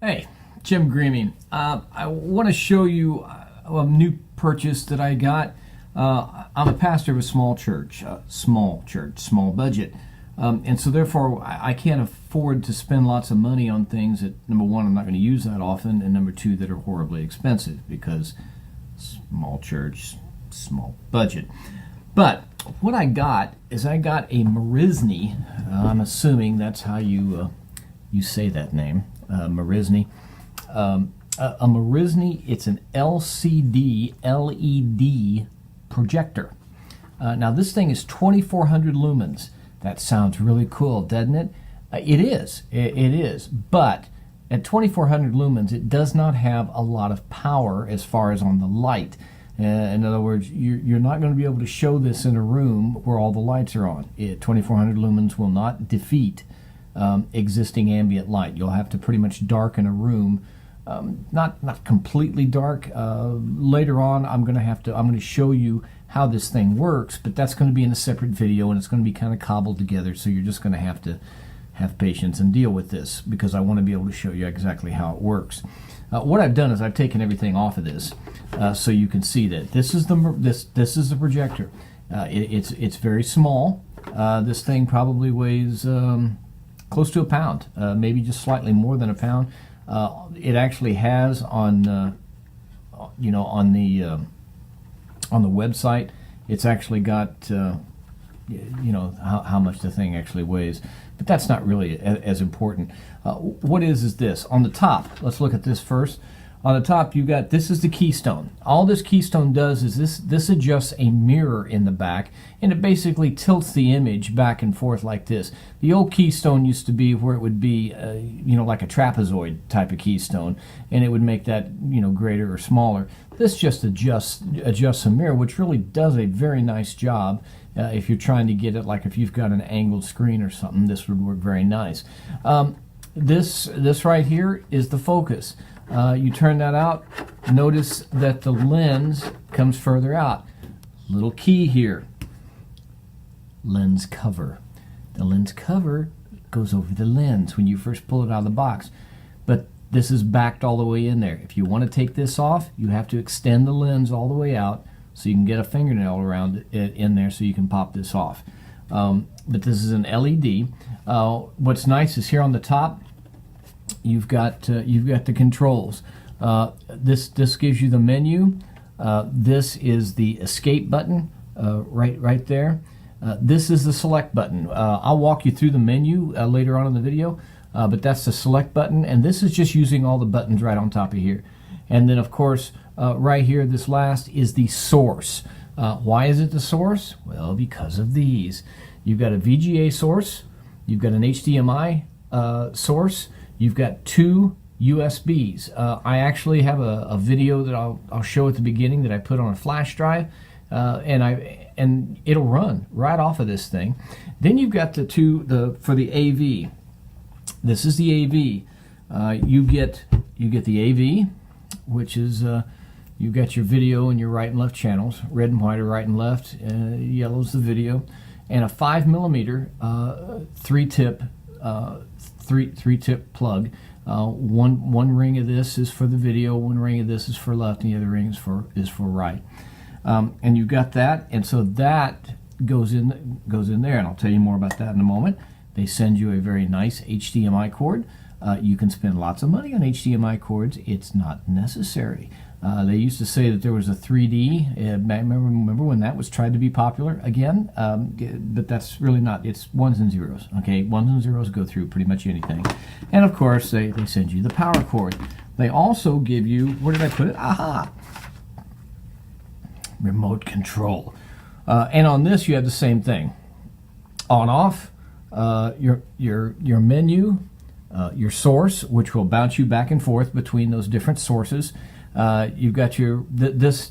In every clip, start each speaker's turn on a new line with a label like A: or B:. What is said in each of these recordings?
A: Hey, Jim Greaming. I want to show you a new purchase that I got. I'm a pastor of a small church, small budget. And so therefore I can't afford to spend lots of money on things that, number one, I'm not going to use that often, and number two, that are horribly expensive because small church, small budget. But what I got is I got a Merisny. I'm assuming that's how you say that name. Merisny. A Merisny, it's an LCD LED projector. Now this thing is 2400 lumens. That sounds really cool, doesn't it? It is. It is. But at 2400 lumens, it does not have a lot of power as far as on the light. In other words, you're not going to be able to show this in a room where all the lights are on. 2400 lumens will not defeat existing ambient light. You'll have to pretty much darken a room, not completely dark. Later on, I'm going to show you how this thing works, but that's going to be in a separate video, and it's going to be kind of cobbled together. So you're just going to have patience and deal with this because I want to be able to show you exactly how it works. What I've done is I've taken everything off of this, so you can see that this is the projector. It's very small. This thing probably weighs close to a pound, maybe just slightly more than a pound. It actually has on the website. It's actually got how much the thing actually weighs, but that's not really as important. What is this on the top? Let's look at this first. On the top, you got, this is the Keystone. All this Keystone does is this adjusts a mirror in the back, and it basically tilts the image back and forth like this. The old Keystone used to be where it would be, like a trapezoid type of Keystone, and it would make that, greater or smaller. This just adjusts a mirror, which really does a very nice job. If you're trying to get it, like if you've got an angled screen or something, this would work very nice. This right here is the focus. You turn that out, notice that the lens comes further out. Little key here, lens cover. The lens cover goes over the lens when you first pull it out of the box, but this is backed all the way in there. If you want to take this off, you have to extend the lens all the way out so you can get a fingernail around it in there so you can pop this off. But this is an LED. What's nice is here on the top, you've got the controls. This gives you the menu. This is the escape button right there. This is the select button. I'll walk you through the menu later on in the video, but that's the select button, and this is just using all the buttons right on top of here. And then of course right here, this last is the source. Why is it the source? Well, because of these. You've got a VGA source, you've got an HDMI source, you've got two USBs. I actually have a video that I'll show at the beginning that I put on a flash drive, and it'll run right off of this thing. Then you've got for the AV. This is the AV. You get the AV, which is you've got your video and your right and left channels. Red and white are right and left. Yellow's the video, and a 5mm three tip plug. One ring of this is for the video, one ring of this is for left, and the other ring is for right. And you've got that, and so that goes in there, and I'll tell you more about that in a moment. They send you a very nice HDMI cord. You can spend lots of money on HDMI cords. It's not necessary. They used to say that there was a 3D. Remember when that was tried to be popular again? But that's really not. It's ones and zeros. Okay, ones and zeros go through pretty much anything. And of course, they send you the power cord. They also give you, where did I put it? Aha! Remote control. And on this, you have the same thing. On off, your menu, your source, which will bounce you back and forth between those different sources. You've got this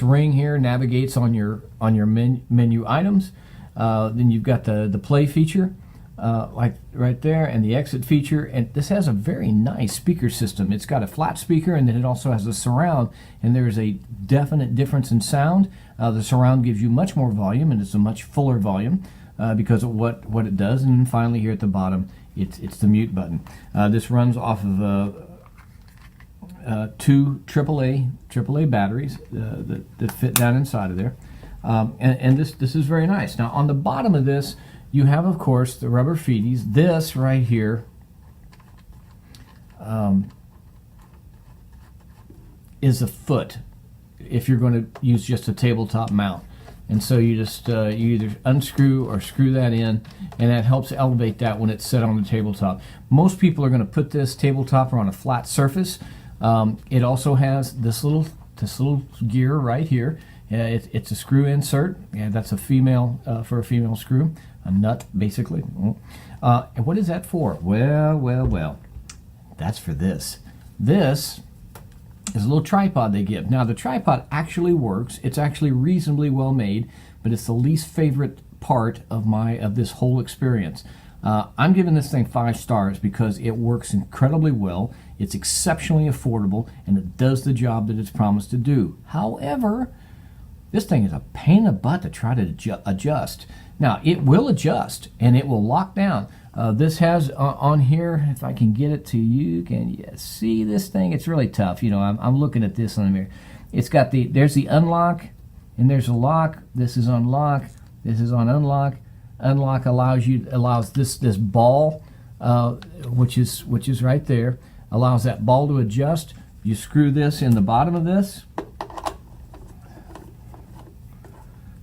A: ring here navigates on your menu items. Then you've got the play feature, like right there, and the exit feature. And this has a very nice speaker system. It's got a flat speaker, and then it also has a surround. And there's a definite difference in sound. The surround gives you much more volume, and it's a much fuller volume because of what it does. And then finally, here at the bottom, it's the mute button. This runs off of two AAA batteries that fit down inside of there, and this is very nice. Now on the bottom of this, you have, of course, the rubber feeties. This right here is a foot if you're going to use just a tabletop mount. And so you just you either unscrew or screw that in, and that helps elevate that when it's set on the tabletop. Most people are going to put this tabletop on a flat surface. It also has this little gear right here. It's a screw insert, and that's a female for a female screw, a nut basically. And what is that for? Well, that's for this. This is a little tripod they give. Now the tripod actually works. It's actually reasonably well made, but it's the least favorite part of this whole experience. I'm giving this thing 5 stars because it works incredibly well. It's exceptionally affordable, and it does the job that it's promised to do. However, this thing is a pain in the butt to try to adjust. Now it will adjust and it will lock down. This has on here, if I can get it to you, can you see this thing? It's really tough. You know, I'm looking at this on the mirror. It's got there's the unlock, and there's a lock. This is on lock. This is on unlock. Unlock allows this ball, which is right there, allows that ball to adjust. You screw this in the bottom of this,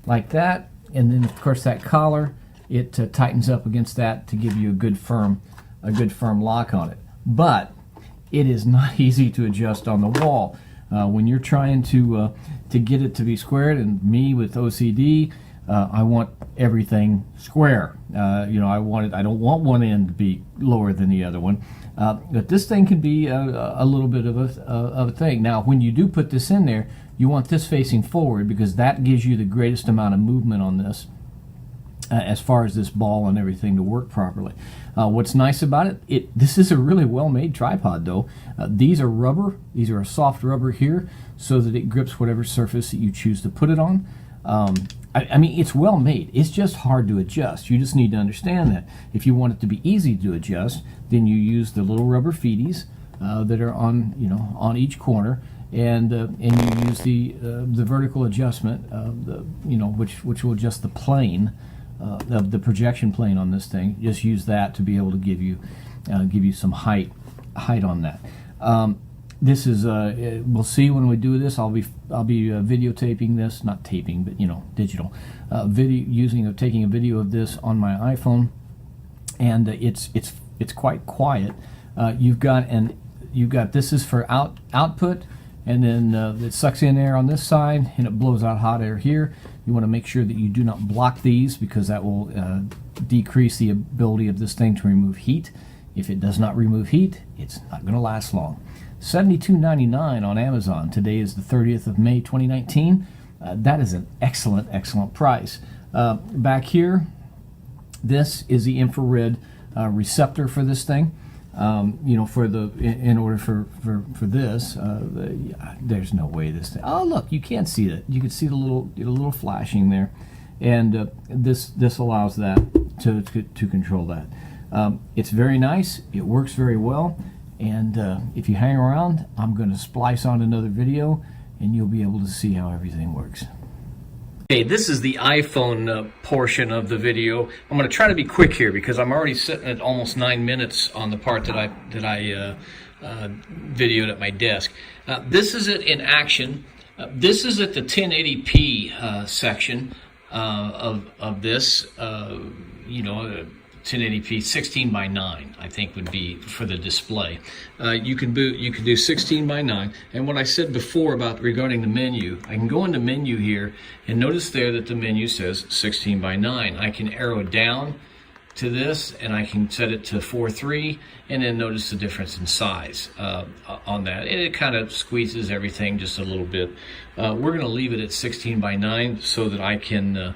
A: like that, and then of course that collar, it tightens up against that to give you a good firm lock on it. But it is not easy to adjust on the wall when you're trying to get it to be squared. And me with OCD, I want everything square. You know, I don't want one end to be lower than the other one. But this thing can be a little bit of a thing. Now, when you do put this in there, you want this facing forward because that gives you the greatest amount of movement on this. As far as this ball and everything to work properly. What's nice about it, this is a really well-made tripod though. These are rubber, these are a soft rubber here so that it grips whatever surface that you choose to put it on. I mean, it's well made. It's just hard to adjust. You just need to understand that. If you want it to be easy to adjust, then you use the little rubber feeties that are on each corner, and you use the vertical adjustment, which will adjust the plane. The projection plane on this thing. Just use that to be able to give you some height on that. This is we'll see when we do this. I'll be videotaping this, not taping, but digital taking a video of this on my iPhone, and it's quite quiet. You've got this is for output, and then it sucks in air on this side and it blows out hot air here. You want to make sure that you do not block these because that will decrease the ability of this thing to remove heat. If it does not remove heat, it's not going to last long. $72.99 on Amazon. Today is the 30th of May 2019. That is an excellent price. Back here, this is the infrared receptor for this thing. In order for this, there's no way this thing. Oh, look, you can't see it. You can see the little flashing there, and this allows that to control that. It's very nice. It works very well, and if you hang around, I'm going to splice on another video, and you'll be able to see how everything works. Okay, this is the iPhone portion of the video. I'm going to try to be quick here because I'm already sitting at almost 9 minutes on the part that I videoed at my desk. This is it in action. This is at the 1080p section of this. 1080p 16 by 9 I think would be for the display. You can do 16 by 9, and what I said before about regarding the menu, I can go into menu here and notice there that the menu says 16 by 9. I can arrow down to this and I can set it to 4:3, and then notice the difference in size on that, and it kind of squeezes everything just a little bit. We're going to leave it at 16 by 9 so that I can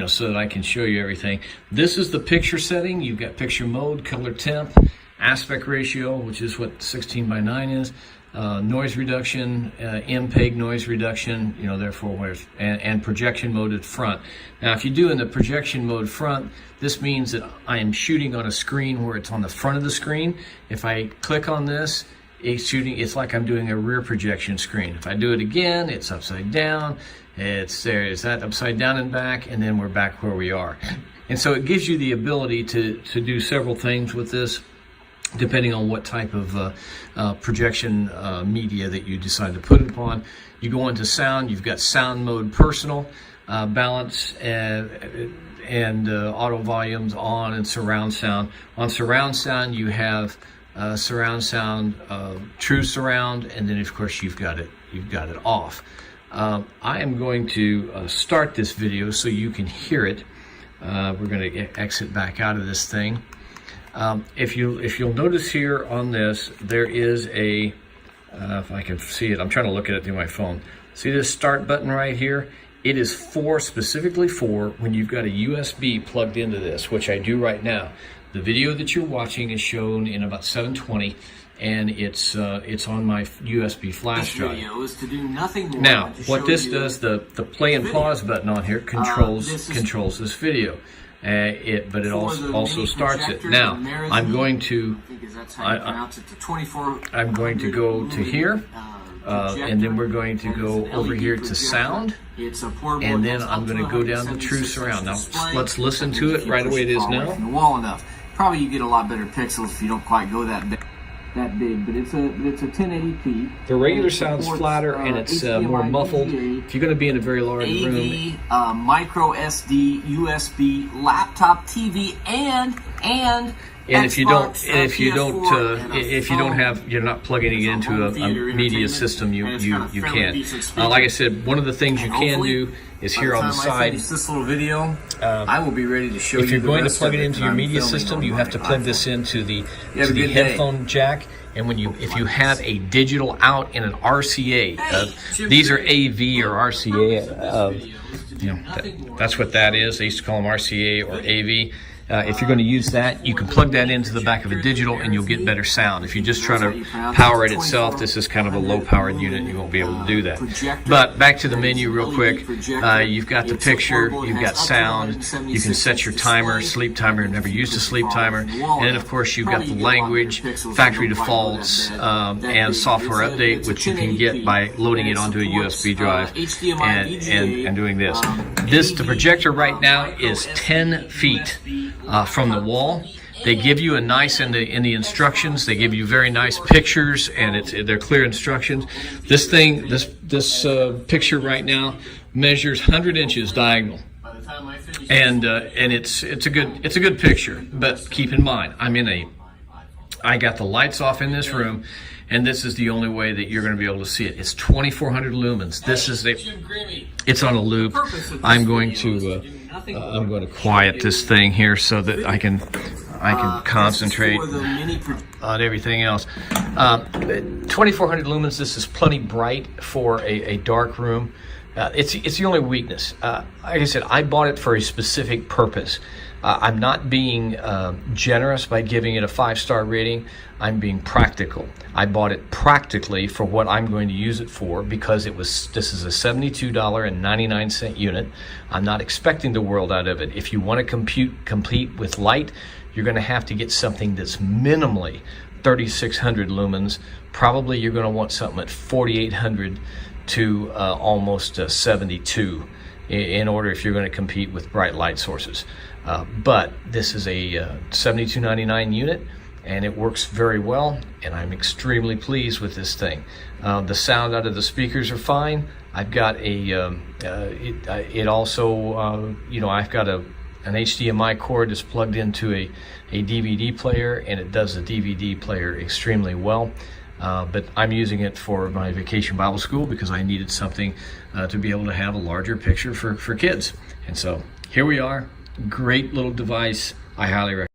A: so that I can show you everything. This is the picture setting. You've got picture mode, color temp, aspect ratio, which is what 16 by 9 is. noise reduction, MPEG noise reduction, you know, therefore and projection mode at front. Now, if you do in the projection mode front, this means that I am shooting on a screen where it's on the front of the screen. If I click on this, it's like I'm doing a rear projection screen. If I do it again, it's upside down. It's that upside down and back, and then we're back where we are. And so it gives you the ability to do several things with this, depending on what type of projection media that you decide to put it upon. You go into sound, you've got sound mode personal, balance, and auto volumes on, and surround sound. On surround sound, you have surround sound, true surround, and then of course you've got it off. I am going to start this video so you can hear it. We're going to exit back out of this thing. If you'll notice here on this, there is a, if I can see it, I'm trying to look at it through my phone. See this start button right here? It is specifically for when you've got a USB plugged into this, which I do right now. The video that you're watching is shown in about 720, and it's on my USB flash drive.
B: This video is to do nothing more
A: now,
B: than to
A: what
B: show
A: this
B: you
A: does, the play and pause button on here controls this video. But it also starts it. Now, I'm going to go to here, and then we're going to go over here to sound, and then I'm going to go down to true surround. Now, let's listen to it right the way it is now.
B: Probably you get a lot better pixels if you don't quite go that big, but it's a 1080p.
A: The regular sound's flatter, and it's more muffled. If you're going to be in a very large room,
B: micro SD, USB, laptop, TV, and
A: if you don't have, you're not plugging it into a media system, you can. Like I said, one of the things you can do is here on the side.
B: This little video, I will be ready to show you.
A: If you're going to plug it into your media system, you have to plug this into the headphone jack. And if you have a digital out in an RCA, these are AV or RCA. That's what that is. They used to call them RCA or AV. If you're going to use that, you can plug that into the back of a digital and you'll get better sound. If you just try to power it itself, this is kind of a low-powered unit. You won't be able to do that. But back to the menu real quick. You've got the picture, you've got sound, you can set your timer, sleep timer. Never used a sleep timer. And then, of course, you've got the language, factory defaults, and software update, which you can get by loading it onto a USB drive and doing this. The projector right now is 10 feet. From the wall. They give you a nice, in the instructions, they give you very nice pictures, and they're clear instructions. This picture right now measures 100 inches diagonal, and it's a good picture. But keep in mind, I got the lights off in this room, and this is the only way that you're going to be able to see it. It's 2,400 lumens. It's on a loop. I'm going to quiet this thing here so that I can concentrate on everything else. 2,400 lumens. This is plenty bright for a dark room. It's the only weakness. Like I said, I bought it for a specific purpose. I'm not being generous by giving it a 5-star rating. I'm being practical. I bought it practically for what I'm going to use it for, because this is a $72.99 unit. I'm not expecting the world out of it. If you want to compete with light, you're going to have to get something that's minimally 3,600 lumens. Probably you're going to want something at 4,800 to almost 72 in order if you're going to compete with bright light sources. But this is a $72.99 unit, and it works very well, and I'm extremely pleased with this thing. The sound out of the speakers are fine. I've got I've got an HDMI cord that's plugged into a DVD player, and it does the DVD player extremely well. But I'm using it for my Vacation Bible School because I needed something to be able to have a larger picture for kids. And so here we are. Great little device. I highly recommend it.